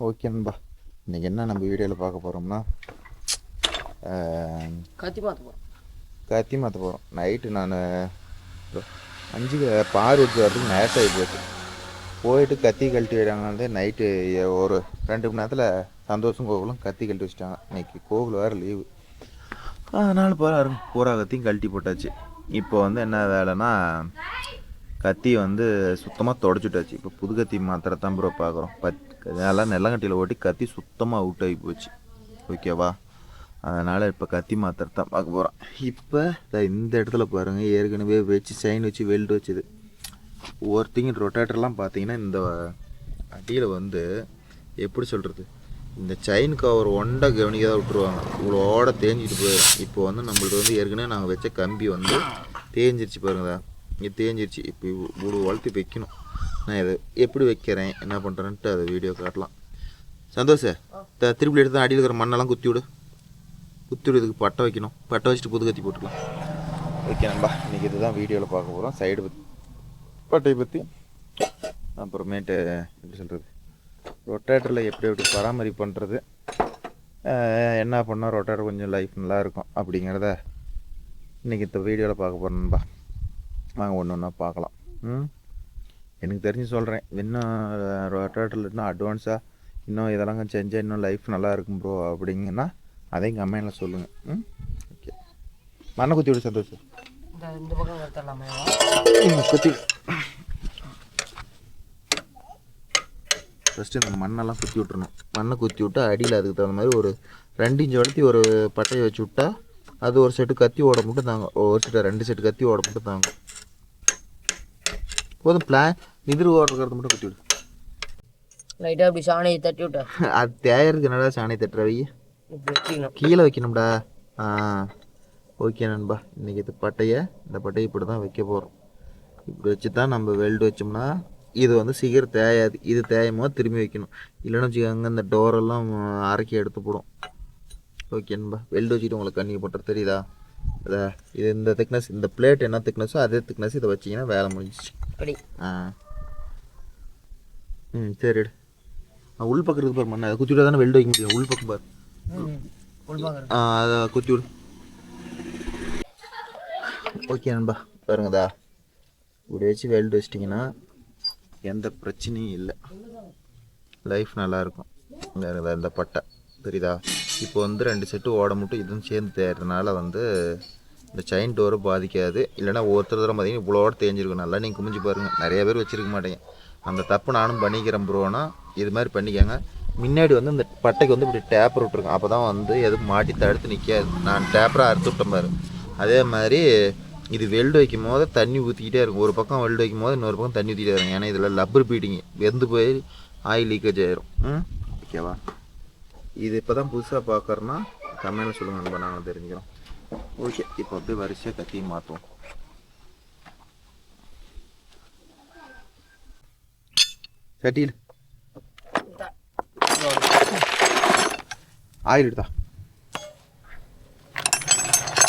Okay நண்பா, இன்றைக்கி என்ன நம்ம வீடியோவில் பார்க்க போகிறோம்னா கத்தி மாற்ற போகிறோம். நைட்டு நான் 5 பார் வச்சு வரதுக்கு நேரத்தை ஆகி போச்சு. போயிட்டு கத்தி கழட்டி வைக்கிறாங்க. நைட்டு ஒரு 2 மணி நேரத்தில் சந்தோஷம் கோவிலும் கத்தி கழட்டி வச்சுட்டாங்க. இன்றைக்கி கோவில் வேறு லீவு, அதனால் பூரா கத்தியும் கழட்டி போட்டாச்சு. இப்போ என்ன வேலைன்னா, கத்தி சுத்தமாக தொடச்சுட்டாச்சு. இப்போ புது கத்தி மாத்திரத்தான் ப்ரோ பார்க்குறோம். அதெல்லாம் நெல்லங்கட்டியில் ஓட்டி கத்தி சுத்தமாக அவுட் ஆகி போச்சு. ஓகேவா? அதனால் இப்போ கத்தி மாத்திரத்தான் பார்க்க போகிறோம். இப்போ இந்த இடத்துல பாருங்கள், ஏற்கனவே வச்சு செயின் வச்சு வெல்டு வச்சுது. ஒவ்வொருத்திங்க ரொட்டேட்டர்லாம் பார்த்தீங்கன்னா இந்த அடியில் எப்படி சொல்கிறது, இந்த செயின் கவர் ஒண்டை கவனிக்க தான் விட்டுருவாங்க. இவ்வளோட தேஞ்சிட்டு போயிடும். இப்போ நம்மள்ட்ட ஏற்கனவே நாங்கள் வச்ச கம்பி தேஞ்சிருச்சு பாருங்களா, இங்கே தேஞ்சிருச்சு. இப்போ இவ்வளோ வளர்த்து வைக்கணும். நான் இதை எப்படி வைக்கிறேன், என்ன பண்ணுறேன்ட்டு அதை வீடியோ காட்டலாம். சந்தோஷ திருப்பி எடுத்து அடியில் இருக்கிற மண்ணெல்லாம் குத்தி விடு. இதுக்கு பட்டை வைக்கணும். பட்டை வச்சுட்டு புது கத்தி போட்டுக்கலாம். ஓகே நண்பா, இன்றைக்கி இதுதான் வீடியோவில் பார்க்க போகிறோம். சைடு பட்டையை பற்றி, அப்புறமேட்டு எப்படி சொல்கிறது, ரொட்டேட்டரில் எப்படி பராமரிப்பு பண்ணுறது, என்ன பண்ணால் ரொட்டேட்டர் கொஞ்சம் லைஃப் நல்லாயிருக்கும் அப்படிங்கிறத இன்றைக்கி இந்த வீடியோவில் பார்க்க போகிறோம் நண்பா. வாங்க ஒன்று ஒன்றா பார்க்கலாம். எனக்கு தெரிஞ்சு சொல்கிறேன். இன்னும் ரொட்டேட்டரில் இன்னும் அட்வான்ஸாக இன்னும் இதெல்லாம் செஞ்சால் இன்னும் லைஃப் நல்லா இருக்கும் ப்ரோ அப்படிங்கன்னா அதையும் கமெண்டில் சொல்லுங்கள். ஓகே, மண்ணை குத்தி விடு சந்தோஷம். குத்தி ஃபஸ்ட்டு இந்த மண்ணெல்லாம் குத்தி விட்டுறணும். மண்ணை குத்தி விட்டு அடியில் அதுக்கு தகுந்த மாதிரி ஒரு 2 இன்ச்சு வளர்த்தி ஒரு பட்டையை வச்சு விட்டா அது ஒரு செட்டு கத்தி ஓட மட்டும் தாங்க. ஒரு செட்டு 2 செட்டு கத்தி ஓட மட்டும் தாங்க. போதும். எதிர் ஓடுறது மட்டும் குத்தி விடு. லைட்டாக அப்படி சாணியை தட்டி விட்டா அது தேயறதுக்கு என்னடா சாணியை தட்டுறவை கீழே வைக்கணும்டா. ஓகே நண்பா, இன்றைக்கி இந்த பட்டையை இப்படி தான் வைக்க போகிறோம். இப்படி வச்சு தான் நம்ம வெல்டு வச்சோம்னா இது சீக்கிரம் தேயாது. இது தேயுமோ திரும்பி வைக்கணும். இல்லைன்னு வச்சுக்கோங்க, இந்த டோரெல்லாம் அரைக்கி எடுத்து போடும். ஓகே நண்பா, வெல்டு வச்சுட்டு உங்களுக்கு கண்ணிக்கு போட்டுற தெரியுதா? இது இந்த திக்னஸ், இந்த பிளேட் என்ன திக்னஸோ அதே திக்னஸ் இதை வச்சிங்கன்னா வேலை முடிஞ்சிச்சு. சரி, உள் பக்கம் இருக்கு பாரு மண்ணை, அதை குத்தி விட தானே வெல்டு வைக்க முடியும். உள் பக்கம் பாரு, அதை குத்தி விடு. ஓகே நண்பா, பாருங்கதா, இப்படி வச்சு வெல்டு வச்சிட்டிங்கன்னா எந்த பிரச்சனையும் இல்லை, லைஃப் நல்லாயிருக்கும். இந்த பட்டை தெரியுதா? இப்போ 2 செட்டு ஓட மட்டும் இதுவும் சேர்ந்து தேடுறதுனால இந்த செயின் டோரை பாதிக்காது. இல்லைனா ஒருத்தர் தூரம் பார்த்தீங்கன்னா இவ்வளோட தேஞ்சிருக்கும். நல்லா நீங்கள் குமிஞ்சு பாருங்கள். நிறைய பேர் வச்சுருக்க மாட்டேங்க. அந்த தப்பு நானும் பண்ணிக்கிறேன் ப்ரோனா, இது மாதிரி பண்ணிக்கோங்க. முன்னாடி இந்த பட்டைக்கு இப்படி டேப்பர் விட்ருக்கேன். அப்போ தான் எதுவும் மாட்டி தடுத்து நிற்காது. நான் டேப்பராக அறுத்து விட்டேன் பாரு. அதே மாதிரி இது வெல்டு வைக்கும் போது தண்ணி ஊற்றிக்கிட்டே இருக்கும். ஒரு பக்கம் வெல்டு வைக்கும் போது இன்னொரு பக்கம் தண்ணி ஊற்றிக்கிட்டே இருக்கும். ஏன்னா இதில் லப்பர் பீட்டிங்க வெந்து போய் ஆயில் லீக்கேஜ் ஆயிரும். ஓகேவா? இது இப்போ தான் புதுசாக பார்க்குறேன்னா கமெண்ட்டில் சொல்லுங்கள் நண்பா, நாங்கள் தெரிஞ்சுக்கிறோம். ஓகே, இப்போ அப்படியே வரிசையாக கத்தியும் மாற்றுவோம். சட்டியில் ஆயில் எடுத்தா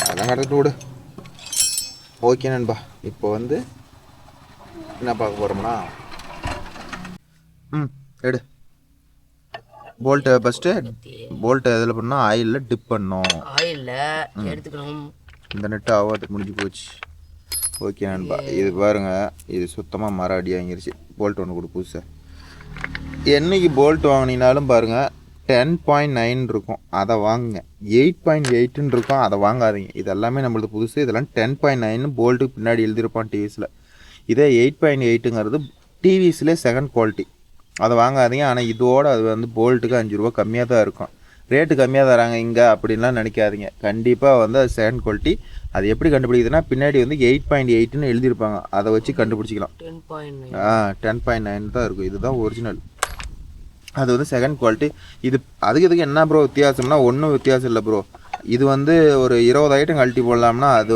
அதெல்லாம் கடத்து விடு. ஓகே நண்பா, இப்போ என்ன பார்க்க போகிறோம்னா, எடு போல்ட்டை ஃபஸ்ட்டு. போல்ட்டை எதில் பண்ணால் ஆயிலில் டிப் பண்ணோம். ஆயிலில் எடுத்துக்கணும். இந்த நெட்டு ஆகாது, முடிஞ்சு போச்சு. ஓகே நண்பா, இது பாருங்கள், இது சுத்தமாக மர அடி வாங்கிருச்சு. போல்ட் ஒன்று கொடு புதுசாக. என்னைக்கு போல்ட் வாங்கினீங்கனாலும் பாருங்கள் 10.9 இருக்கும், அதை வாங்குங்க. 8.8 இருக்கும், அதை வாங்காதீங்க. இது எல்லாமே நம்மளது புதுசு. இதெல்லாம் 10.9 போல்ட்டுக்கு பின்னாடி எழுதியிருப்பான் டிவிஸில். இதே 8.8ங்கிறது டிவிஸ்லேயே செகண்ட் குவாலிட்டி, அதை வாங்காதீங்க. ஆனால் இதோடு அது போல்ட்டுக்கு 5 ரூபா கம்மியாக தான் இருக்கும். ரேட்டு கம்மியாக தராங்க இங்கே அப்படின்லாம் நினைக்காதீங்க. கண்டிப்பாக அது செகண்ட் குவாலிட்டி. அது எப்படி கண்டுபிடிக்குதுன்னா, பின்னாடி 8.8ன்னு எழுதியிருப்பாங்க, அதை வச்சு கண்டுபிடிச்சிக்கலாம். 10.9 தான் இருக்கும். இதுதான் ஒரிஜினல், அது செகண்ட் குவாலிட்டி. இது அதுக்கு என்ன ப்ரோ வித்தியாசம்னா, ஒன்றும் வித்தியாசம் இல்லை ப்ரோ. இது ஒரு 20 ஐட்டம் கழட்டி போடலாம்னா அது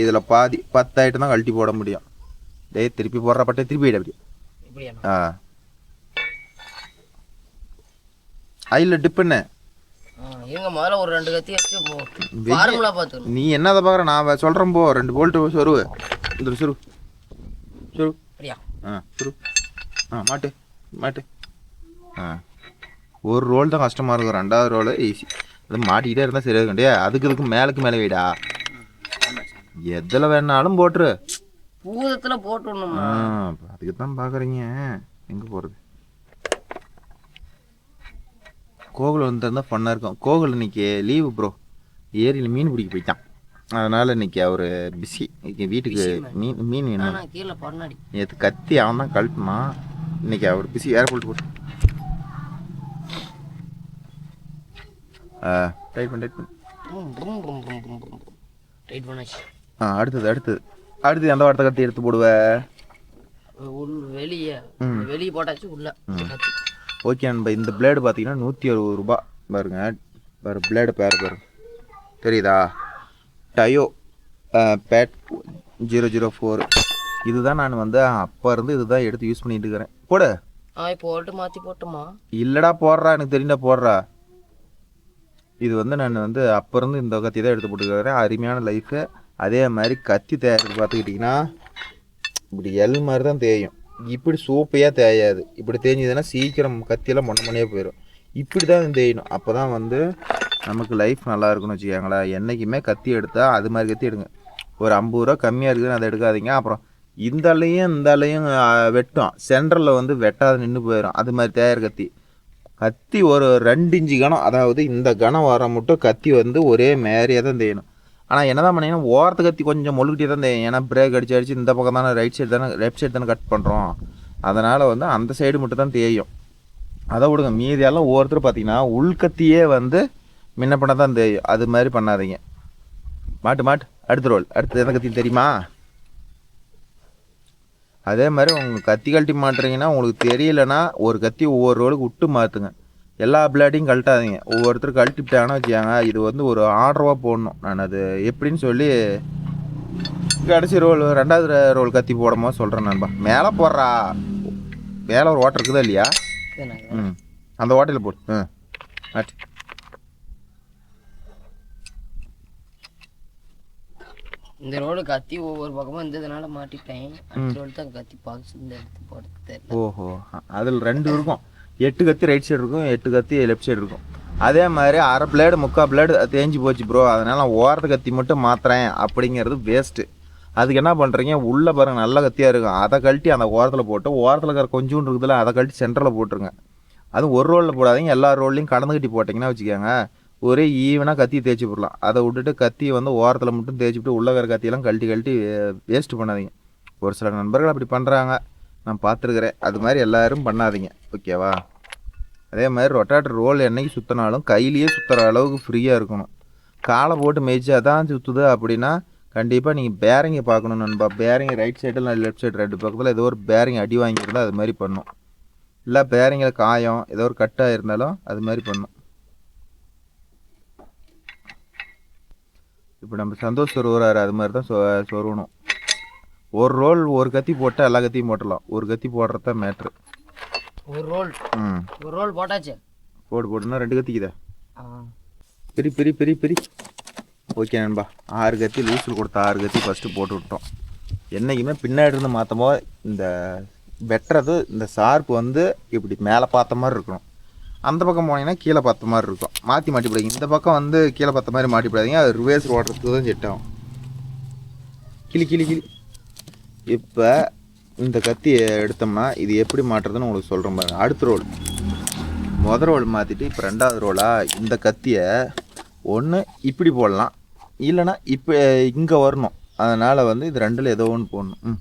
இதில் பாதி 10 ஐட்டம் தான் கழட்டி போட முடியும். திருப்பி போடுற பட்டை திருப்பி அப்படி ஆயிலில் டிப் பண்ண. நீ என்னதை பார்க்குற, நான் சொல்கிறேன் போ. 2 போல்ட்டு சொருவு, இந்த சொரு சொரு. சொரு. மாட்டு மாட்டு. ஒரு ரோல் தான் கஷ்டமாக இருக்கும், ரெண்டாவது ரோல் ஈஸி. அது மாட்டிக்கிட்டே இருந்தால் சரியாக கண்டியா. அதுக்கு மேலுக்கு மேலே வைடா, எதில் வேணாலும் போட்டுரு. பூதத்தில் போட்டுடணுமா? அதுக்கு தான் பார்க்குறீங்க. எங்கே போகிறது? கோகுல் வந்துருந்தால் ஃபன்னாக இருக்கும். கோகுல் இன்னைக்கு லீவு ப்ரோ, ஏரியில் மீன் பிடிக்க போயிட்டான். அதனால் இன்னைக்கு அவர் பிஸி. இன்னைக்கு வீட்டுக்கு மீன் வேணும். கீழே பண்ணாடி நேற்று கத்தி அவன் தான் கழட்டினான். இன்னைக்கு அவர் பிஸி. வேறு போட்டு டைட் பண்ணி அடுத்தது எந்த வார்த்தை கத்தி எடுத்து போடுவ? வெளியே போட்டாச்சு உள்ள. ஓகே நண்பா, இந்த பிளேடு பார்த்தீங்கன்னா 160 ரூபா பாருங்க. வேறு பிளேடு பேர் பாருங்க, தெரியுதா? டயோ பேட் 004. இதுதான் நான் வந்து அப்போ இருந்து இதுதான் எடுத்து யூஸ் பண்ணிட்டு இருக்கிறேன். போடு. போட்டு மாற்றி போட்டோமா? இல்லைடா போடுறா, எனக்கு தெரியுண்டா போடுறா. இது வந்து நான் வந்து அப்போ இருந்து இந்த கத்தி தான் எடுத்து போட்டுக்கிறேன். அருமையான லைஃபு. அதே மாதிரி கத்தி தேய்றது பார்த்துக்கிட்டிங்கன்னா இப்படி எல் மாதிரி தான் தேயும். இப்படி சூப்பையாக தேயாது. இப்படி தேய்ஞ்சதுன்னா சீக்கிரம் கத்தியெல்லாம் மொண்ணையாக போயிடும். இப்படி தான் தேயணும். அப்போ தான் வந்து நமக்கு லைஃப் நல்லா இருக்குன்னு வச்சுக்கோங்களேன். என்றைக்குமே கத்தி எடுத்தால் அது மாதிரி கத்தி எடுங்க. ஒரு 50 ரூபா கம்மியாக இருக்குதுன்னு அதை எடுக்காதீங்க. அப்புறம் இந்த அலையும் வெட்டும், சென்டரில் வந்து வெட்டாத நின்று போயிடும். அது மாதிரி தேயிற கத்தி ஒரு 2 இன்ச்சு கனம், அதாவது இந்த கனம் வர மட்டும் கத்தி வந்து ஒரே மாதிரியாக தான் தேயணும். ஆனால் என்ன தான் பண்ணிங்கன்னா ஓரத்து கத்தி கொஞ்சம் மொழுகிட்டே தான் தேயும். ஏன்னா பிரேக் அடிச்சு இந்த பக்கம் தானே லெஃப்ட் சைடு தானே கட் பண்ணுறோம். அதனால் வந்து அந்த சைடு மட்டும் தான் தேயும். அதை விடுங்க, மீதியெல்லாம் ஒவ்வொருத்தர் பார்த்தீங்கன்னா உள்கத்தியே வந்து முன்ன பண்ண தான் தேயும். அது மாதிரி பண்ணாதீங்க. மாட்டு அடுத்த ரோல். அடுத்து எந்த கத்தி தெரியுமா? அதே மாதிரி உங்கள் கத்தி கழட்டி மாட்டுறீங்கன்னா உங்களுக்கு தெரியலைன்னா ஒரு கத்தி ஒவ்வொரு ரோலுக்கு விட்டு மாற்றுங்க. எல்லா பிளேடையும் கழட்டாதீங்க. ஒவ்வொருத்தரும் கழட்டிவிட்டாங்கன்னா வச்சுக்காங்க, இது வந்து ஒரு ஆர்டராக போடணும். நான் அது எப்படின்னு சொல்லி கடைசி ரோல் 2வது ரோல் கத்தி போடும்போது சொல்கிறேன் நண்பா. மேலே போடுறா, மேலே ஒரு ஓட்டை இருக்குதா இல்லையா? அந்த ஓட்டையில் போடு. ஆட்டு இந்த ரோடு கத்தி ஒவ்வொரு பக்கமும் இருந்ததுனால மாட்டிட்டேன். அந்த ரோடு தான் கத்தி பாக்ஸ் இந்த எடுத்து போடுறது தெரியல. ஓஹோ, அதில் 2 இருக்கும். 8 கத்தி ரைட் சைடு இருக்கும், 8 கத்தி லெஃப்ட் சைடு இருக்கும். அதே மாதிரி அரை பிளேடு 3/4 பிளேடு தேஞ்சு போச்சு ப்ரோ, அதனால் நான் ஓரத்து கத்தி மட்டும் மாற்றுறேன் அப்படிங்கிறது வேஸ்ட்டு. அதுக்கு என்ன பண்ணுறீங்க, உள்ளே பாருங்கள் நல்ல கத்தியாக இருக்கும், அதை கழட்டி அந்த ஓரத்தில் போட்டு ஓரத்தில் இருக்கிற கொஞ்சோண்டு இருக்குதுல அதை கழட்டி சென்டரில் போட்டுருங்க. அதுவும் ஒரு ரோலில் போடாதீங்க, எல்லா ரோல்லையும் கடந்து கட்டி போட்டிங்கன்னா வச்சுக்கோங்க ஒரே ஈவனாக கத்தி தேய்ச்சி போடலாம். அதை விட்டுட்டு கத்தி வந்து ஓரத்தில் மட்டும் தேய்ச்சிவிட்டு உள்ளே வேறு கத்தியெல்லாம் கழட்டி வேஸ்ட்டு பண்ணாதீங்க. ஒரு சில நண்பர்கள் அப்படி பண்ணுறாங்க, நான் பார்த்துருக்குறேன். அது மாதிரி எல்லோரும் பண்ணாதீங்க, ஓகேவா? அதே மாதிரி ரொட்டாட்டர் ரோல் என்றைக்கு சுற்றினாலும் கையிலேயே சுற்றுற அளவுக்கு ஃப்ரீயாக இருக்கணும். காலை போட்டு மேய்ச்சி அதான் சுற்றுது அப்படின்னா கண்டிப்பாக நீங்கள் பேரிங்கை பார்க்கணும் நண்பா. பேரிங் ரைட் சைடில் லெஃப்ட் சைடு 2 பக்கத்தில் ஏதோ ஒரு பேரிங் அடி வாங்கியிருந்தால் அது மாதிரி பண்ணும். இல்லை பேரிங்கில் காயம் ஏதோ ஒரு கட்டாக இருந்தாலும் அது மாதிரி பண்ணும். இப்போ நம்ம சந்தோஷ் சொருவார் அது மாதிரி தான் சொருவணும். ஒரு ரோல் ஒரு கத்தி போட்டால் எல்லா கத்தியும் போட்டலாம். ஒரு கத்தி போடுறது தான் மேட்ரு. ஒரு ரோல் போட்டாச்சு. போட்டுன்னா 2 கத்திக்குதா? பெரிய ஓகே நண்பா. 6 கத்தி லூஸில் கொடுத்த 6 கத்தி ஃபஸ்ட்டு போட்டு விட்டோம். என்றைக்குமே பின்னாடி இருந்து மாற்றமோ இந்த வெட்டுறது இந்த ஷார்ப்பு வந்து இப்படி மேலே பார்த்த மாதிரி இருக்கணும். அந்த பக்கம் போனீங்கன்னா கீழே பார்த்த மாதிரி இருக்கும். மாட்டிப்படாதீங்க. இந்த பக்கம் வந்து கீழே பார்த்த மாதிரி மாட்டிப்படாதீங்க. அது ரிவேர்ஸ் ஓடுறதுக்கு தான் செட் ஆகும். கிளி இப்போ இந்த கத்தியை எடுத்தோம்னா இது எப்படி மாட்டுறதுன்னு உங்களுக்கு சொல்கிறேன் பாருங்க. அடுத்த ரோல் முதல் ரோல் மாற்றிட்டு இப்போ 2வது ரோலாக இந்த கத்தியை ஒன்று இப்படி போடலாம், இல்லைன்னா இப்போ இங்கே வரணும். அதனால் வந்து இது 2ல் ஏதோ ஒன்று போடணும்.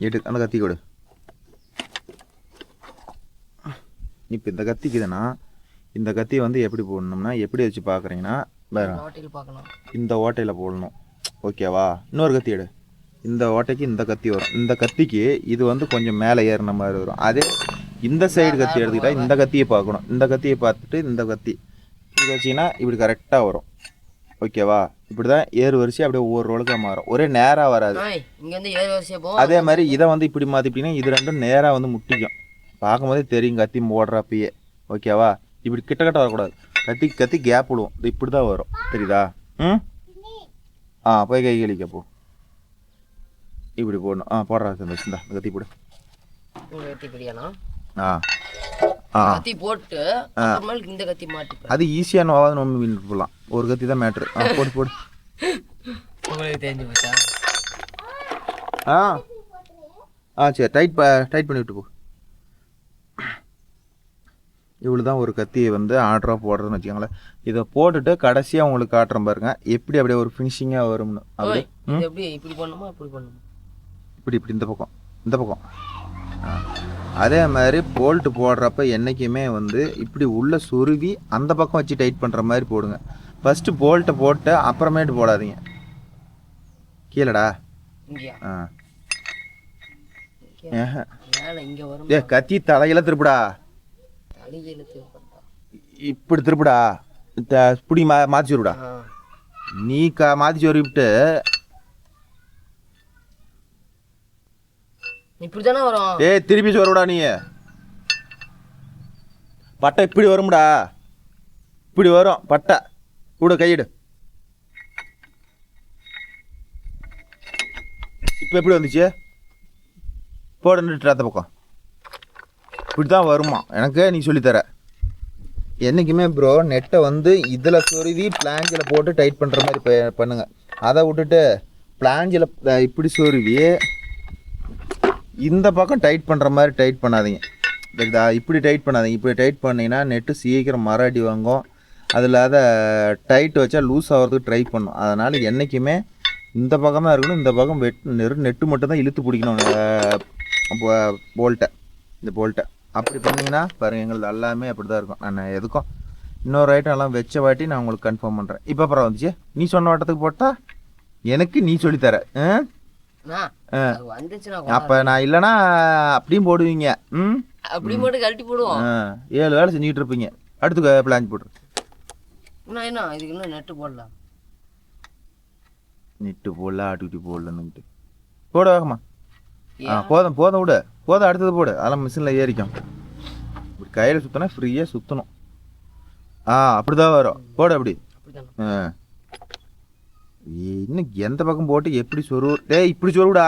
எடு அந்த கத்தி கொடு. இப்போ இந்த கத்திக்குதுன்னா இந்த கத்தியை வந்து எப்படி போடணும்னா எப்படி வச்சு பார்க்குறீங்கன்னா இந்த ஓட்டையில் போடணும், ஓகேவா? இன்னொரு கத்தி எடு. இந்த ஓட்டைக்கு இந்த கத்தி வரும். இந்த கத்திக்கு இது வந்து கொஞ்சம் மேலே ஏறின மாதிரி வரும். அதே இந்த சைடு கத்தி எடுத்துக்கிட்டால் இந்த கத்தியை பார்க்கணும். இந்த கத்தியை பார்த்துட்டு இந்த கத்தி இது வச்சிங்கன்னா இப்படி கரெக்டாக வரும், ஓகேவா? இப்படி தான் ஏறு வரிசை அப்படியே ஒவ்வொரு ரோலுக்காக மாறும். ஒரே நேராக வராது. அதே மாதிரி இதை வந்து இப்படி மாற்றிட்டிங்கன்னா இது 2ம் நேராக வந்து முட்டிக்கும். பார்க்கும்போதே தெரியும் கத்தி போடுறப்பயே, ஓகேவா? இப்படி கிட்ட வரக்கூடாது. கத்தி கேப் விடுவோம். இது இப்படி தான் வரும், தெரியுதா? போய் கை கழிக்கப்போ. இப்படி போடணும். போடுறா சந்தோஷம். இந்த கத்தி போடு. கத்தி பிடியானா கத்தி போட்டு அப்புறமேலுக்கு இந்த கத்தி மாட்டிப்பேன். அது ஈஸியான ஆகாது. நம்ம மீன் போடலாம். ஒரு கத்தி தான் மேட்ரு. போடு போடு. உங்களுக்கு தெரிஞ்சு போச்சா? சரி டைட் பண்ணி விட்டு போ. இவ்வளோ தான் ஒரு கத்தி வந்து ஆர்டராக போடுறதுன்னு வச்சுக்கோங்களேன். இதை போட்டுட்டு கடைசியாக உங்களுக்கு காட்டுறேன் பாருங்க எப்படி அப்படியே ஒரு ஃபினிஷிங்காக வரும்னு. அப்படி எப்படி இப்படி பண்ணணுமா இப்படி பண்ணணுமா? இப்படி இந்த பக்கம் அதே மாதிரி போல்ட்டு போடுறப்ப என்றைக்குமே வந்து இப்படி உள்ள சொருவி அந்த பக்கம் வச்சு டைட் பண்ணுற மாதிரி போடுங்க. ஃபஸ்ட்டு போல்ட்டை போட்டு அப்புறமேட்டு போடாதீங்க. கீழடா கத்தி தலையில திருப்புடா. இப்படி திருப்புடா. இப்படி மாற்றி வருடா. நீ மாற்றி சொருவிட்டு இப்படிதானே வரும். திருப்பி சொல்லுடா. நீ பட்டை இப்படி வரும்டா. இப்படி வரும் பட்டை. கூட கையிடு. இப்போ எப்படி வந்துச்சு? போட நின்றுட்டு அந்த பக்கம் இப்படி தான் வருமா? எனக்கு நீ சொல்லித்தர. என்றைக்குமே ப்ரோ நெட்டை வந்து இதில் சொருவி பிளாஞ்சில் போட்டு டைட் பண்ணுற மாதிரி பண்ணுங்க. அதை விட்டுட்டு பிளாஞ்சில் இப்படி சொருவி இந்த பக்கம் டைட் பண்ணுற மாதிரி டைட் பண்ணாதீங்க. இப்படி டைட் பண்ணாதீங்க. இப்படி டைட் பண்ணிங்கன்னா நெட்டு சீக்கிரம் மராடி வாங்கும். அதில் அதை டைட் வச்சா லூஸ் ஆகிறதுக்கு ட்ரை பண்ணும். அதனால் என்றைக்குமே இந்த பக்கம் தான் இருக்கணும். இந்த பக்கம் நெட்டு மட்டும் தான் இழுத்து பிடிக்கணும் போல்ட்டை. இந்த போல்ட்டை அப்படி பண்ணிங்கன்னா பாருங்கள் எங்களுக்கு எல்லாமே அப்படி தான் இருக்கும். நான் எதுக்கும் இன்னொரு ஐட்டம் எல்லாம் வச்ச வாட்டி நான் உங்களுக்கு கன்ஃபார்ம் பண்ணுறேன். இப்போ அப்புறம் வந்துச்சு நீ சொன்ன வட்டத்துக்கு போட்டால் எனக்கு நீ சொல்லித்தர. அப்போ நான் இல்லைன்னா அப்படியும் போடுவீங்க. அப்படி மட்டும் கழட்டி போடுவோம். 7 வேலை செஞ்சுக்கிட்டு இருப்பீங்க. அடுத்து பிளான் போட்டுரு. என்ன இதுக்கு இன்னும் நெட்டு போடலாம். நெட்டு போடல ஆட்டுக்குட்டி போடலன்னுட்டு போட வேகமா. போதும் விடு. போதும் அடுத்தது போடு. அதெல்லாம் மிஷினில் ஏறிக்கும். இப்படி கையில் சுற்றினா ஃப்ரீயாக சுற்றணும். அப்படி தான் வரும். போடு அப்படி. இன்னும் எந்த பக்கம் போட்டு எப்படி சொருவு? இப்படி சொருவுடா.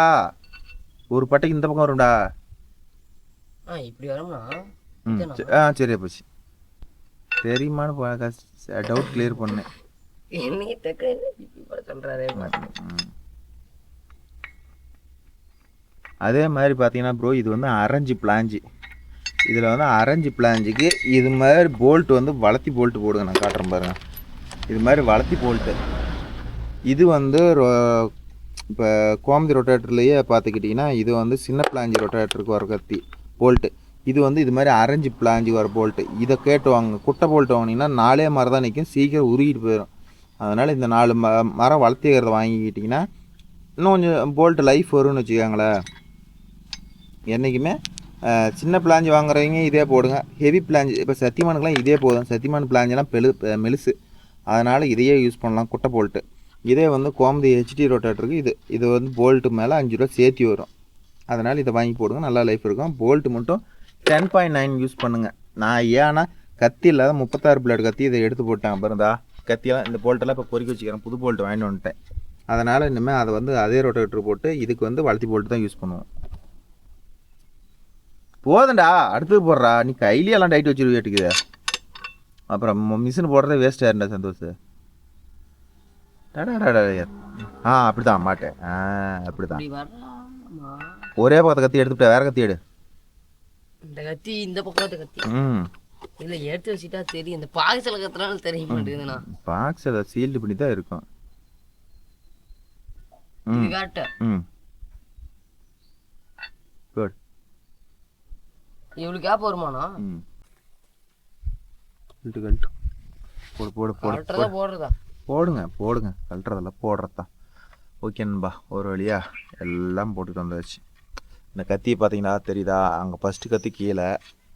ஒரு பட்டைக்கு இந்த பக்கம் வரும்டா. இப்படி வரும்னா சரியா போச்சு. தெரியுமான்னு டவுட் கிளியர் பண்ணேன். அதே மாதிரி பார்த்தீங்கன்னா ப்ரோ இது வந்து அரஞ்சு பிளாஞ்சு. இதில் வந்து அரஞ்சு பிளாஞ்சுக்கு இது மாதிரி போல்ட்டு வந்து வளர்த்தி போல்ட்டு போடுங்க. நான் காட்டுறேன் பாருங்கள். இது மாதிரி வளர்த்தி போல்ட்டு. இது வந்து இப்போ கோமதி ரொட்டேட்டர்லேயே பார்த்துக்கிட்டிங்கன்னா இது வந்து சின்ன பிளாஞ்சி ரொட்டேட்டருக்கு வர கத்தி போல்ட்டு. இது வந்து இது மாதிரி அரஞ்சு பிளாஞ்சி வர போல்ட்டு. இதை கேட்டு வாங்க. குட்டை போல்ட்டு வாங்கினீங்கன்னா 4 மரம் தான் நிற்கும். சீக்கிரம் உருகிட்டு போயிடும். அதனால் இந்த 4 மரம் வளர்த்திக்கிறத வாங்கிக்கிட்டிங்கன்னா இன்னும் கொஞ்சம் போல்ட்டு லைஃப் வரும்னு வச்சுக்கோங்களேன். என்றைக்குமே சின்ன பிளாஞ்சி வாங்குறவங்க இதே போடுங்க. ஹெவி பிளாஞ்சி இப்போ சத்தியமானுக்கெலாம் இதே போதும். சத்தியமான பிளாஞ்செல்லாம் மெலுசு. அதனால் இதையே யூஸ் பண்ணலாம். குட்டை போல்ட்டு. இதே வந்து கோமதி ஹெச்டி ரொட்டேட்டருக்கு இது வந்து போல்ட்டு மேலே 5 ரூபா சேர்த்தி வரும். அதனால் இதை வாங்கி போடுங்க. நல்லா லைஃப் இருக்கும். போல்ட்டு மட்டும் 10.9 யூஸ் பண்ணுங்கள். நான் ஏன்னா கத்தி இல்லாத 36 பிளேட் கத்தி இதை எடுத்து போட்டேன். அப்புறம்தா கத்தியெல்லாம் இந்த போல்ட்டெல்லாம் இப்போ பொறுக்கி வச்சுக்கிறேன். புது போல்ட்டு வாங்கிட்டு வந்துட்டேன். அதனால் இனிமேல் அதை வந்து அதே ரொட்டேட்டர் போட்டு இதுக்கு வந்து வளர்த்தி போல்ட்டு தான் யூஸ் பண்ணுவோம். போதுண்டா. அடுத்தது போடுறா. நீ கையிலே எல்லாம் டைட் வச்சுருவேட்டுக்குது. அப்புறம் மிஷின் போடுறதே வேஸ்ட் ஆயிருண்டா சந்தோஷ். அப்படி தான் மாட்டேன். அப்படி தான் ஒரே பக்கத்தை கத்தி எடுத்துவிட்ட. வேற கத்தி எடு. இந்த கத்தி இந்த பக்கத்து கத்தி இல்லை எடுத்து வச்சுட்டா தெரியும். இந்த பாக்ஸில் கத்துனால தெரிய மாட்டேங்குதுண்ணா. பாக்ஸில் சீல்டு பண்ணி தான் இருக்கும். குட். இவ்வளோ கேப் வருமாண்ணா? போடுறதா போடுங்க. கழட்டுறதெல்லாம் போடுறதான். ஓகே நண்பா. ஒரு வழியா எல்லாம் போட்டுட்டு வந்தாச்சு. இந்த கத்தியை பார்த்தீங்கன்னா தெரியுதா? அங்கே ஃபஸ்ட்டு கத்தி கீழே,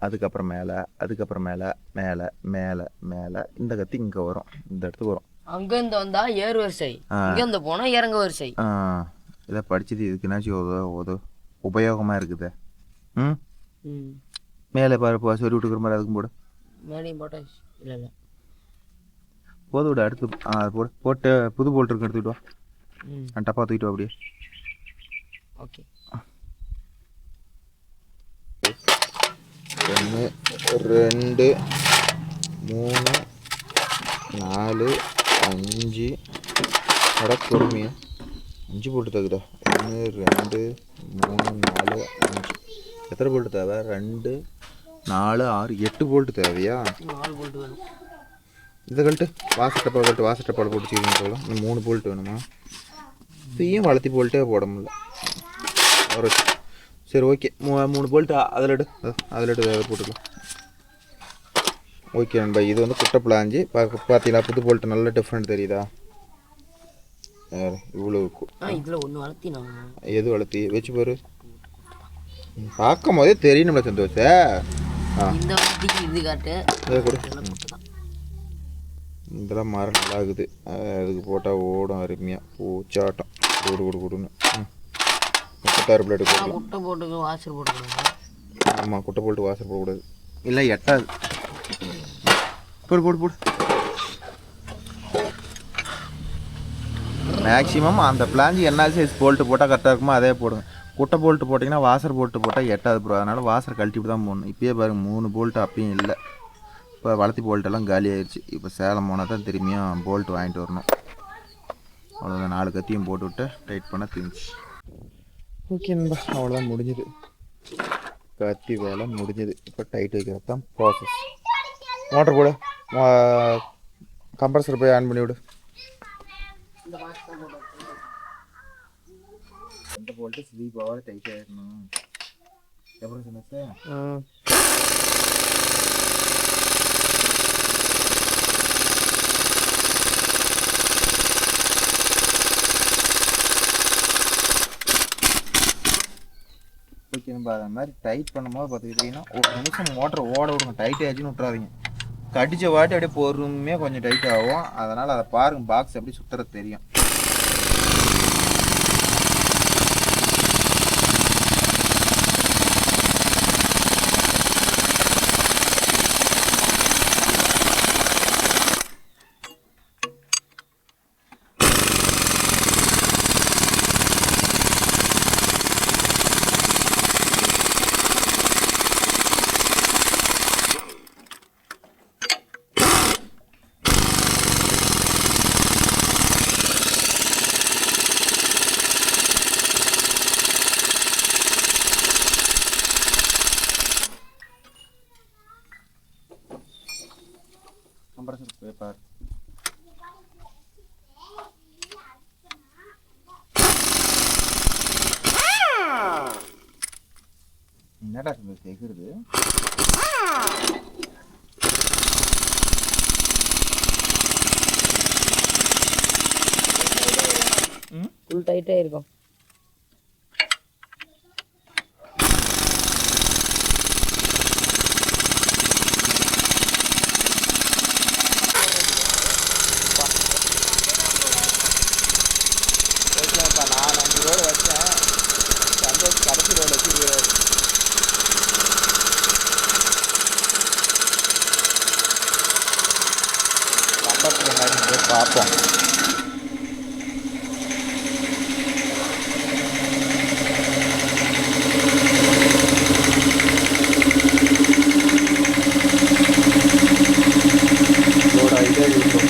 அதுக்கப்புறம் மேலே, அதுக்கப்புறம் மேலே, மேலே மேலே மேலே. இந்த கத்தி இங்கே வரும். இந்த இடத்துக்கு வரும். அங்கேருந்து வந்தால் ஏறு வரிசை, இங்கேருந்து போனால் இறங்க வரிசை. இதை படித்தது இதுக்குனாச்சும் உபயோகமாக இருக்குது. மேலே பாரு சொல்லி விட்டுக்கிற மாதிரி அதுக்கும் போடு. மேலேயும் போட்டாச்சு. இல்லை போது விட. அடுத்து போட்டு புது போல்ட்டு இருக்கு எடுத்துக்கிட்டு வா. டப்பா தூக்கிட்டு வா. அப்படியே ஓகே. 1 2 3 4 5 அட பொறுமையா 5 போல்ட்டு தகுதா? 1 2 3 4 5. எத்தனை போல்ட்டு தேவை? 2 4 6 8 போல்ட்டு தேவையா? 4 போல்ட் வேணும். இதை கழட்டு. வாசட்டப்பால் போட்டு சீக்கிரம் போகலாம். இன்னும் 3 போல்ட்டு வேணுமா? இப்பயும் வளர்த்தி போல்ட்டே போட முடியல. ஒரு சரி ஓகே 3 போல்ட்டு அதில் எடு போட்டுக்கலாம். ஓகே நண்பா, இது வந்து குட்டை பிளாஞ்சி பார்த்தீங்களா? புது போல்ட்டு நல்ல டிஃப்ரெண்ட் தெரியுதா? இவ்வளோ இதில் ஒன்று வளர்த்தி நான் எது வளர்த்தி வச்சு பாரு. பார்க்கும் போதே தெரியும் நம்மள சந்தோஷம். இந்த வளர்த்திக்கு இது காட்டு இதெல்லாம் மரம் நல்லா இருக்குது. அதுக்கு போட்டால் ஓடும் அருமையாக பூச்சாட்டம் கொடுன்னு. முப்பத்தாறு பிளேடு குட்டை போட்டு வாசல் போட்டுக்கணும். ஆமாம், குட்டை போட்டு வாசல் போடக்கூடாது, இல்லை எட்டாது. போடு மேக்ஸிமம் அந்த பிளாஞ்சி என்ன சைஸ் போல்ட்டு போட்டால் கரெக்டாக இருக்குமோ அதே போடுங்க. குட்டை போல்ட்டு போட்டிங்கன்னா வாசர் போல்ட்டு போட்டால் எட்டாது ப்ரோ. அதனால் வாசர் கழட்டிட்டு தான் போடணும். இப்போயே பாருங்கள் 3 போல்ட்டு அப்பயும் இல்லை. இப்போ வளர்த்தி போல்ட்டெல்லாம் காலி ஆயிடுச்சு. இப்போ சேலம் போனால் தான் திரும்பியும் போல்ட்டு வாங்கிட்டு வரணும். அவ்வளோதான், 4 கத்தியும் போட்டு விட்டு டைட் பண்ண தெரிஞ்சு. ஓகே நண்பா, அவ்வளோதான் முடிஞ்சுது. கத்தி வேலை முடிஞ்சது. இப்போ டைட் வைக்கிறது தான் ப்ராசஸ். மோட்டர் போடு, கம்ப்ரஸர் போய் ஆன் பண்ணி விடு. இந்த போல்ட்டு ஸ்லீப்பாக டைட் ஆகிடணும். எப்படி சொன்ன? ஓகே நம்ம அதை மாதிரி டைட் பண்ணும்போது பார்த்துக்கிட்டிங்கன்னா ஒரு நிமிஷம் மோட்டரை ஓட விடுங்க. டைட் ஆச்சுன்னு விட்றாதீங்க. கடிச்ச வாட்டி அப்படியே பொறுமையாக கொஞ்சம் டைட் ஆகும். அதனால் அதை பாருங்கள், பாக்ஸ் எப்படி சுற்றுறது தெரியும். கம்ப்ரஸர் பேப்பர் என்னடா கேட்குறது? ஃபுல் டைட்டாக இருக்கும். நான் 5 ரோடு வச்சேன். சந்தோஷ் கடைசி ரோடு வச்சுருக்காரு. போய் பார்ப்போம். இதோட இதே இருக்கும்.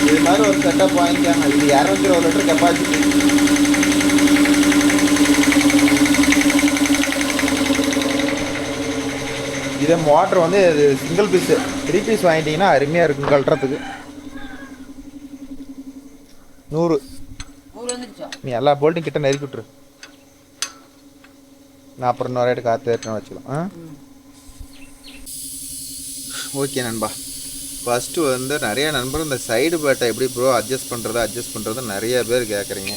இது மாதிரி ஒரு செட்டப் வாங்கிக்காங்க. இது 220 லிட்டர் கெப்பாசிட்டி. இதே மோட்டர் வந்து சிங்கிள் பீஸ் 3 பீஸ் வாங்கிட்டீங்கன்னா அருமையாக இருக்கும் கழட்டுறதுக்கு. 100. நீ எல்லா போல்ட்டும் கிட்ட நெருக்கி விட்டுரு. நான் அப்புறம் இன்னொரு ரேட்டு காற்று ஏற்றணும் வச்சுக்கலாம். ஓகே நண்பா, ஃபஸ்ட்டு வந்து நிறைய நண்பர்கள் இந்த சைடு பேட்டை எப்படி ப்ரோ அட்ஜஸ்ட் பண்ணுறது நிறைய பேர் கேட்குறீங்க.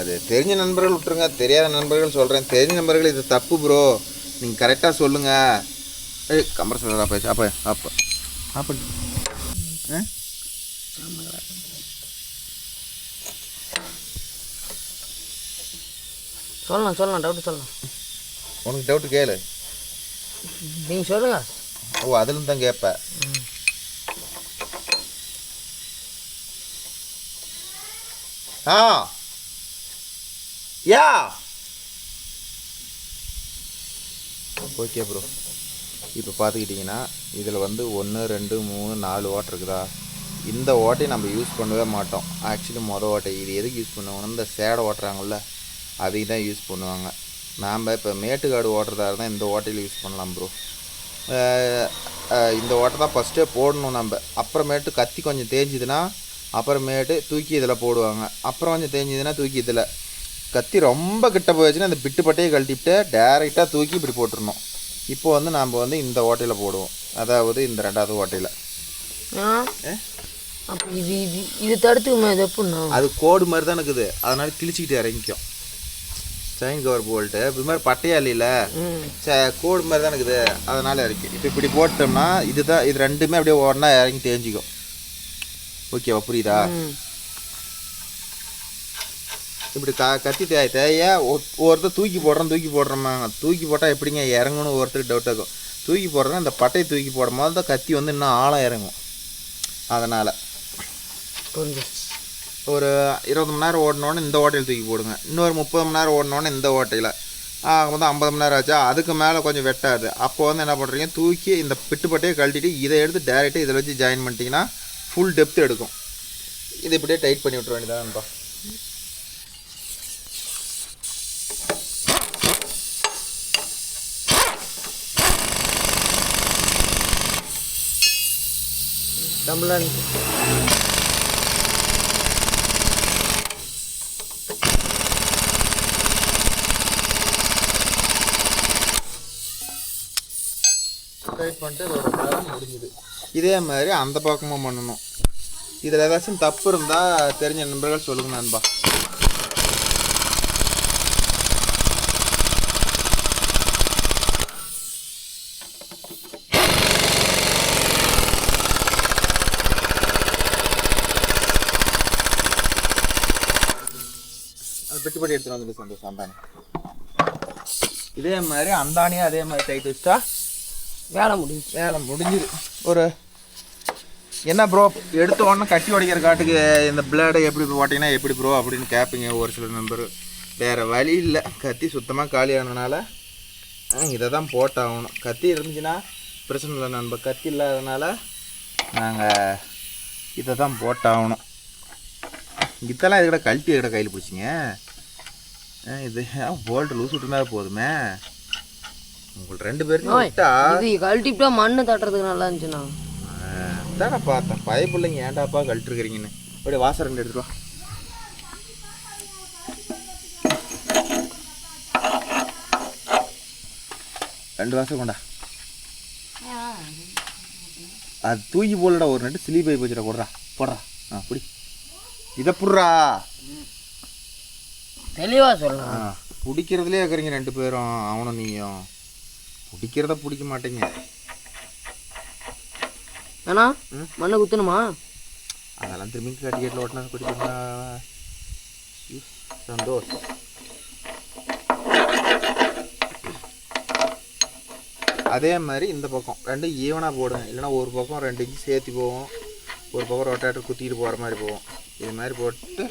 அது தெரிஞ்ச நண்பர்கள் விட்டுருங்க, தெரியாத நண்பர்கள் சொல்கிறேன். தெரிஞ்ச நண்பர்கள் இது தப்பு ப்ரோ, நீங்கள் கரெக்டாக சொல்லுங்கள். கம்ப்ரஸர் ஆப்பாச்சு. அப்போ சொல்லலாம் டவுட்டு சொல்லலாம். உனக்கு டவுட்டு கேளு, நீங்கள் சொல்லுங்க. ஓ அதுலேருந்து தான் கேட்பேன். Yeah okay bro. இப்போ பார்த்துக்கிட்டிங்கன்னா இதில் வந்து 1 2 3 4 ஓட்டை இருக்குதா. இந்த ஓட்டையை நம்ம யூஸ் பண்ணவே மாட்டோம். ஆக்சுவலி ஓட்டை இது எதுக்கு யூஸ் பண்ணுவாங்கன்னா இந்த சேடை ஓட்டுறாங்கள்ல அதையும் தான் யூஸ் பண்ணுவாங்க. நாம் இப்போ மேட்டுக்காடு ஓட்டுறதா இருந்தால் இந்த ஓட்டையில் யூஸ் பண்ணலாம் ப்ரோ. இந்த ஓட்டை தான் ஃபஸ்ட்டே போடணும் நம்ம. அப்புறமேட்டு கத்தி கொஞ்சம் தேஞ்சுதுன்னா அப்புறமேட்டு தூக்கி இதில் போடுவாங்க. அப்புறம் கொஞ்சம் தேஞ்சுதுன்னா தூக்கி இதில். கத்தி ரொம்ப கிட்ட போயிடுச்சுன்னா இந்த பிட்டு பட்டையை கழட்டிவிட்டு டேரெக்டாக தூக்கி இப்படி போட்டுருணும். இப்போ வந்து நாம் வந்து இந்த ஓட்டையில் போடுவோம், அதாவது இந்த 2வது ஓட்டையில். இது தடுத்துக்குமா? இது எப்படின்னா அது கோடு மாதிரி தான் இருக்குது, அதனால கிழிச்சிக்கிட்டு இறங்கிக்கும். செயின் கவர் போல்ட்டு இது மாதிரி பட்டையா இல்லையில கோடு மாதிரி தான் இருக்குது, அதனால இறக்கி. இப்போ இப்படி போட்டோம்னா இதுதான், இது ரெண்டுமே அப்படியே ஓடனா இறங்கி தேஞ்சிக்கும். ஓகேவா, புரியுதா? இப்படி கத்தி தேய ஒருத்தர் தூக்கி போடுறோமாங்க. தூக்கி போட்டால் எப்படிங்க இறங்கணும் ஒருத்தருக்கு டவுட் ஆகும். தூக்கி போடுறோன்னா இந்த பட்டையை தூக்கி போடும் போது தான் கத்தி வந்து இன்னும் ஆழம் இறங்கும். அதனால் ஒரு 20 மணி நேரம் ஓடினோன்னு இந்த ஓட்டையில் தூக்கி போடுங்க. இன்னொரு 30 மணி நேரம் ஓடினோன்னு இந்த ஓட்டையில் வந்து 50 மணி நேரம் ஆச்சா. அதுக்கு மேலே கொஞ்சம் வெட்டாது. அப்போ வந்து என்ன பண்ணுறீங்க, தூக்கி இந்த பிட்டுப்பட்டையை கழட்டிட்டு இதை எடுத்து டேரெக்டாக இதில் வச்சு ஜாயின் பண்ணிட்டீங்கன்னா ஃபுல் டெப்த் எடுக்கும். இது இப்படியே டைட் பண்ணி விட்ற வேண்டியதான்ப்பா. டைட் பண்ணிட்டு இதோட வேலை முடிஞ்சுது. இதே மாதிரி அந்த பக்கமும் பண்ணணும். இதில் ஏதாச்சும் தப்பு இருந்தால் தெரிஞ்ச நண்பர்கள் சொல்லுங்க நண்பா. அது பெட்டுப்படி எடுத்துகிட்டு வந்துட்டு சந்தோஷம். அந்தானே இதே மாதிரி அந்தானே அதே மாதிரி டைட் வச்சுட்டா வேலை முடிஞ்சுது. ஒரு என்ன ப்ரோ எடுத்த உடனே கட்டி உடைக்கிற காட்டுக்கு இந்த பிளேடை எப்படி ஓட்டிங்கன்னா எப்படி ப்ரோ அப்படின்னு கேட்பீங்க ஒரு சில நம்பர். வேறு வழி இல்லை, கத்தி சுத்தமாக காலியானதுனால இதை தான் போட்டாகணும். கத்தி இருந்துச்சுன்னா பிரச்சனை இல்லை நண்பர், கத்தி இல்லாததுனால நாங்கள் இதை தான் போட்டாகணும். இதெல்லாம் இதுக்கிட்ட கழட்டி இதுக்கிட்ட கையில் பிடிச்சிங்க. இது போல்ட் லூஸ் விட்டுருந்தா போதுமே. உங்களுக்கு 2 பேருக்கு கழட்டிட்டா மண்ணு தட்டுறதுக்கு நல்லா இருந்துச்சுண்ணா. தானே பார்த்தேன் பைப் இல்லைங்க, ஏன்டாப்பா கழட்டிருக்கிறீங்கன்னு. அப்படியே வாசம் 2 எடுத்துட்டு வா. ரெண்டு வாசம் கொண்டா. அது தூக்கி போலடா, ஒரு நட்டு சிலி பைப் வச்சுடா. போடுறா புடி. இதை புடுறா, தெளிவா சொல்லலாம். பிடிக்கிறதுலே இருக்கிறீங்க 2 பேரும், அவனும் நீயும். பிடிக்கிறத பிடிக்க மாட்டேங்க. அண்ணா மண்ணை குத்தணுமா? அதெல்லாம் திரும்பி கட்டி கேட்டில் ஓட்டினா குடிப்பா. சந்தோஷம். அதே மாதிரி இந்த பக்கம் 2 ஈவனாக போடுங்க. இல்லைன்னா ஒரு பக்கம் 2 இன்ச்சு சேர்த்து போவோம், ஒரு பக்கம் ரொட்டேட்டர் குத்திட்டு போகிற மாதிரி போவோம். இது மாதிரி போட்டு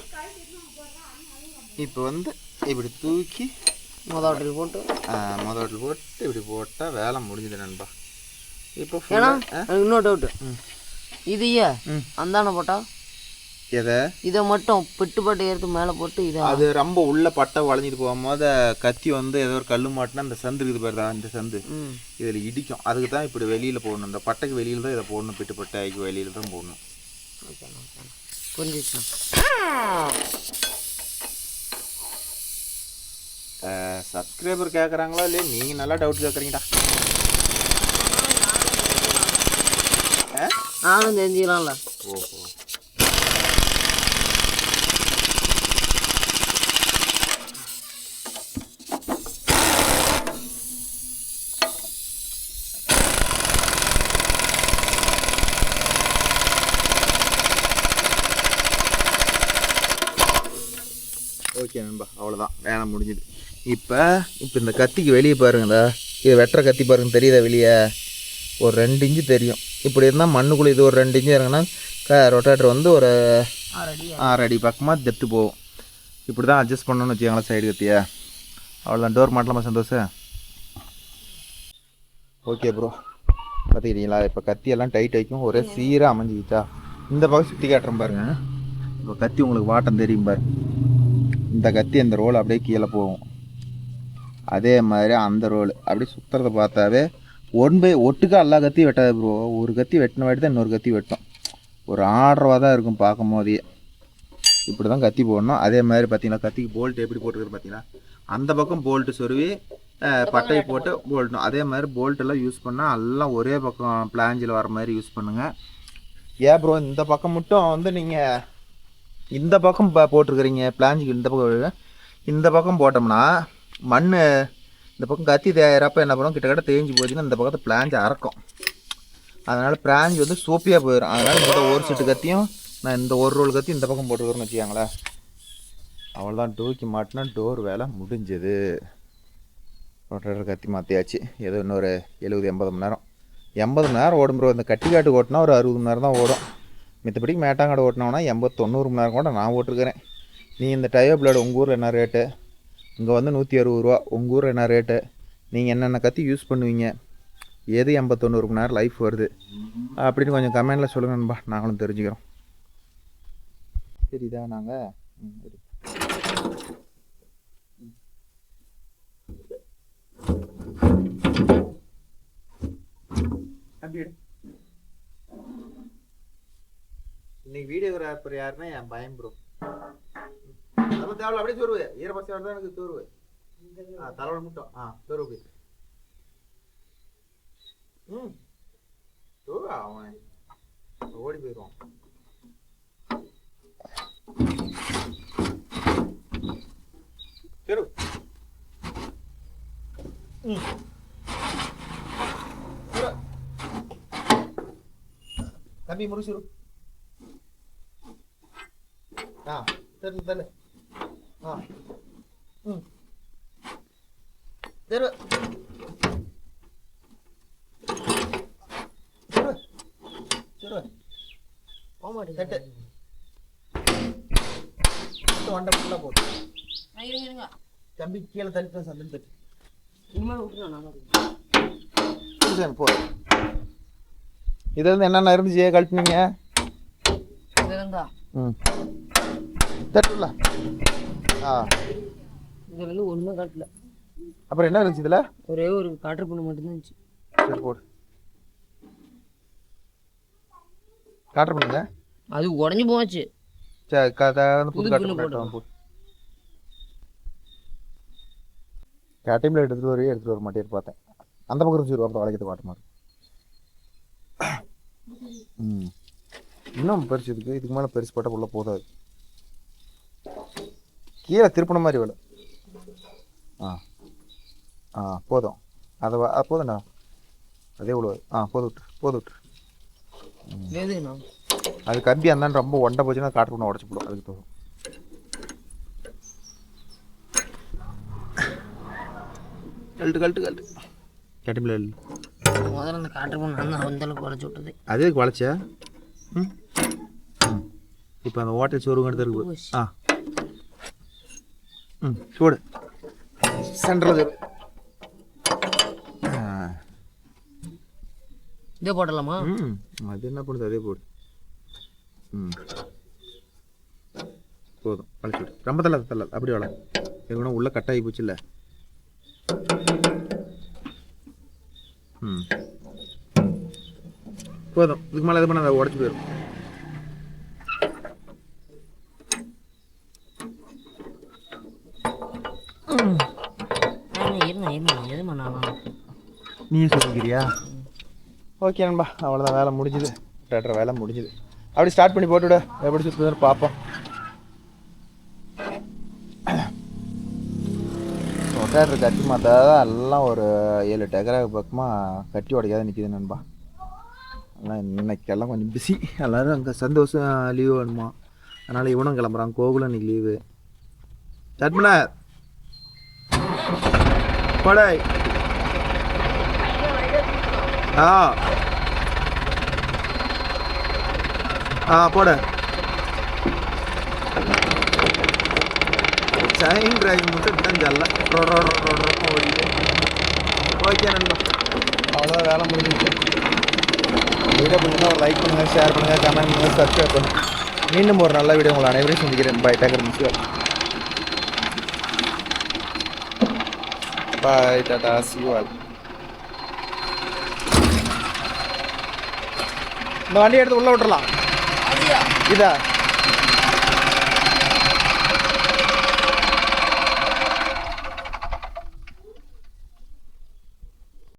இப்போ வந்து இப்படி தூக்கி மொதல் போட்டு இப்படி போட்டால் வேலை முடிஞ்சுது நண்பா. இப்போ இன்னொரு டவுட்டு, இது அந்தான போட்டா இதை மட்டும் பிட்டுப்பட்டை எடுத்து மேலே போட்டு இதை அது ரொம்ப உள்ள பட்டை வளைஞ்சிட்டு போகும்போது கத்தி வந்து ஏதோ ஒரு கல் மாட்டினா அந்த சந்து இருக்குது பாருதா, இந்த சந்து இதில் இடிக்கும். அதுக்கு தான் இப்படி வெளியில் போடணும். இந்த பட்டைக்கு வெளியில் தான் இதை போடணும், பிட்டுப்பட்டைக்கு வெளியில் தான் போடணும். புரிஞ்சிச்சு. சப்ஸ்கிரைபர் கேட்குறாங்களா இல்லையா, நீங்கள் நல்லா டவுட் கேட்குறீங்கடா. நானும் தெரிஞ்சுக்கலாம்ல. ஓஹோ, ஓகே நண்பா, அவ்வளோதான் வேலை முடிஞ்சுது. இப்போ இந்த கத்திக்கு வெளியே பாருங்கடா, இது வெட்டுற கத்தி பாருங்க, தெரியுதா வெளியே ஒரு 2 இன்ச்சு தெரியும். இப்படி இருந்தால் மண்ணுக்குள்ளே இது ஒரு 2 இன்ச்சு இறங்கினா ரொட்டேட்டர் வந்து ஒரு 6 அடி பக்கமாக டெப்த்து போகும். இப்படி தான் அட்ஜஸ்ட் பண்ணணும்னு வச்சுக்கோங்களேன் சைடு கத்தியா. அவ்வளோதான், டோர் மாட்டலாமா சந்தோஷம்? ஓகே ப்ரோ, பார்த்துக்கிட்டீங்களா? இப்போ கத்தியெல்லாம் டைட் வைக்கும், ஒரே சீராக அமைஞ்சிக்கிச்சா. இந்த பக்கம் சுற்றி காட்டுறேன் பாருங்க. இப்போ கத்தி உங்களுக்கு வாட்டம் தெரியும் பாரு. இந்த கத்தி அந்த ரோல் அப்படியே கீழே போகும். அதே மாதிரி அந்த ரோல் அப்படியே சுற்றுறத பார்த்தாவே ஒட்டுக்கா எல்லா கத்தியும் வெட்டாது ப்ரோ. ஒரு கத்தி வெட்டின வாட்டி தான் இன்னொரு கத்தி வெட்டும். ஒரு ஆர்டராக தான் இருக்கும் பார்க்கும் போதே. இப்படி தான் கத்தி போடணும். அதே மாதிரி பார்த்தீங்கன்னா கத்திக்கு போல்ட் எப்படி போட்டுருக்குது பார்த்தீங்கன்னா, அந்த பக்கம் போல்ட்டு சொருவி பட்டை போட்டு போல்ட்டும். அதே மாதிரி போல்ட்டெல்லாம் யூஸ் பண்ணால் எல்லாம் ஒரே பக்கம் பிளாஞ்சில் வர மாதிரி யூஸ் பண்ணுங்கள். ஏன் ப்ரோ இந்த பக்கம் மட்டும் வந்து நீங்கள் இந்த பக்கம் போட்டிருக்கிறீங்க பிளாஞ்சுக்கு, இந்த பக்கம் போட்டோம்னா மண் இந்த பக்கம் கத்தி தேயிறப்ப என்ன பண்ணுவோம், கிட்டத்தட்ட தேஞ்சு போச்சுன்னா இந்த பக்கத்தை பிளாஞ்சு அறக்கும். அதனால் பிளாஞ்சு வந்து சோப்பியாக போயிடும். அதனால் இந்த ஒரு செட்டு கத்தியும் நான் இந்த ஒரு ரோல் கத்தி இந்த பக்கம் போட்டுக்கிறேன்னு வச்சுக்காங்களேன். அவ்வளோதான், டூக்கி மாட்டினா டோர் வேலை முடிஞ்சது. ரொட்டேட்டர் கத்தி மாற்றியாச்சு. ஏதோ இன்னொரு 70-80 மணி நேரம் 80 மணி நேரம் ஓடும் ப்ரோ. இந்த கட்டிக்காட்டு ஓட்டினா ஒரு 60 மணி நேரம் தான் ஓடும். மித்தபடிக்கு மேட்டாங்காடு ஓட்டினோன்னா 80-90 மணி நேரம் கூட நான் ஓட்டிருக்கிறேன். நீ இந்த டயோ பிளேடு உங்கள் ஊரில் என்ன ரேட்டு? இங்கே வந்து 160 ரூபா. உங்கள் ஊரில் என்ன ரேட்டு? நீங்கள் என்னென்ன கத்தி யூஸ் பண்ணுவீங்க? எது 80-90 மணி நேரம் லைஃப் வருது அப்படின்னு கொஞ்சம் கமெண்டில் சொல்லுங்கள் நண்பா, நாங்களும் தெரிஞ்சுக்கிறோம். சரிதா நாங்கள் இன்னைக்கு வீடியோகிராஃபர் யாருன்னா என் பயம் ப்ரோ. நம்ம தேவையில்ல அப்படியே தோறுவு ஈரப்பசி தான் எனக்கு தோறுவு. தலைவன் மட்டும் தோறுவு. தோறு அவன் ஓடி போயிடுவான். தெரு தம்பி முடிச்சிரு. தெரு தெரு தெரு தெரு தட்டு வண்டை ஃபுல்லாக போட்டு தம்பி கீழே தட்டு சந்தன் தட்டு போ. இதுல இருந்து என்னென்ன இருந்துச்சு கழட்டினீங்க? தட்டுல இதுல இருந்து ஒண்ணுமே காட்டல. அப்புறம் என்ன இருந்துச்சு இதுல? ஒரே ஒரு காற்று பண்ண மட்டும்தான் இருந்துச்சு. சரி போடு, காற்று பண்ணுங்க. அது உடஞ்சி போச்சு. சரி புது காற்று போட்டு கேட்டையில் எடுத்துகிட்டு வர மாட்டேன்னு பார்த்தேன். அந்த பக்கம் இருந்துச்சு அப்புறம் வளைக்கிறது காட்ட மாதிரி. இன்னும் பெருசு இதுக்கு மேலே பெருசு போட்டால் உள்ள போதாது. கீழே திருப்பின மாதிரி வேலை. போதும். அதை போதுண்ணா, அதே இவ்வளோ. போது விட்டு அது கம்பி அந்தாண்டு ரொம்ப ஒண்டை போச்சுன்னா காட்டு பண்ண உடச்சி போடும். அதுக்கு தோணும். கழட்டு கேட்டிமில்ல முதல்ல அந்த காற்று பண்ண அந்த அளவுக்கு வளைச்சி விட்டது. அதே வளைச்சா இப்போ அந்த ஓட்டை சோறுங்க இருக்கு. சூடு சென்ட்ரல் இதே போடலாமா? அது என்ன பண்ணுது, அதே போடு. போதும், வளைச்சி விடு. ரொம்ப தள்ளாது அப்படி வள. எங்கன்னா உள்ள கட்டாகி போச்சு இல்லை. போதும், இதுக்கு மேலே இது பண்ண அதை உடச்சி போயிடும். நீ சொல்லிக்கிறியா? ஓகே நண்பா, அவ்வளோதான், வேலை முடிஞ்சுது. ட்ராக்டர் வேலை முடிஞ்சுது. அப்படி ஸ்டார்ட் பண்ணி போட்டுவிட, எப்படி சுற்றுதுன்னு பார்ப்போம். ட்ராக்டர் கட்டி மாற்றா எல்லாம் ஒரு 7-8 ஏக்கரா பக்கமாக கட்டி உடைக்காத நிற்கிது நண்பா. ஆனால் இன்னைக்கெல்லாம் கொஞ்சம் பிஸி. எல்லோரும் அங்கே சந்தோஷம் லீவு வேணுமா, அதனால் இவனும் கிளம்புறான். கோகுலும் இன்னைக்கு லீவு. ஸ்டார்ட் பண்ண படை. போட செயின் டிரைவிங் மட்டும் இப்படிதான் ஜல்ல ஓடிட்டு. ஓகே நண்பா, அவ்வளோதான் வேலை முடிஞ்சிச்சு. வீடியோ பிடிச்சிருந்தா ஒரு லைக் பண்ணுங்கள், ஷேர் பண்ணுங்கள், கமெண்ட் பண்ணுங்கள், சப்ஸ்கிரைப் பண்ணுங்கள். மீண்டும் ஒரு நல்ல வீடியோ உங்களை அனைவரையும் சந்திக்கிறேன். Bye, take care miss you. பாய், டாடா, see you all. இந்த வண்டி எடுத்து உள்ள விட்டுறலாம். இதா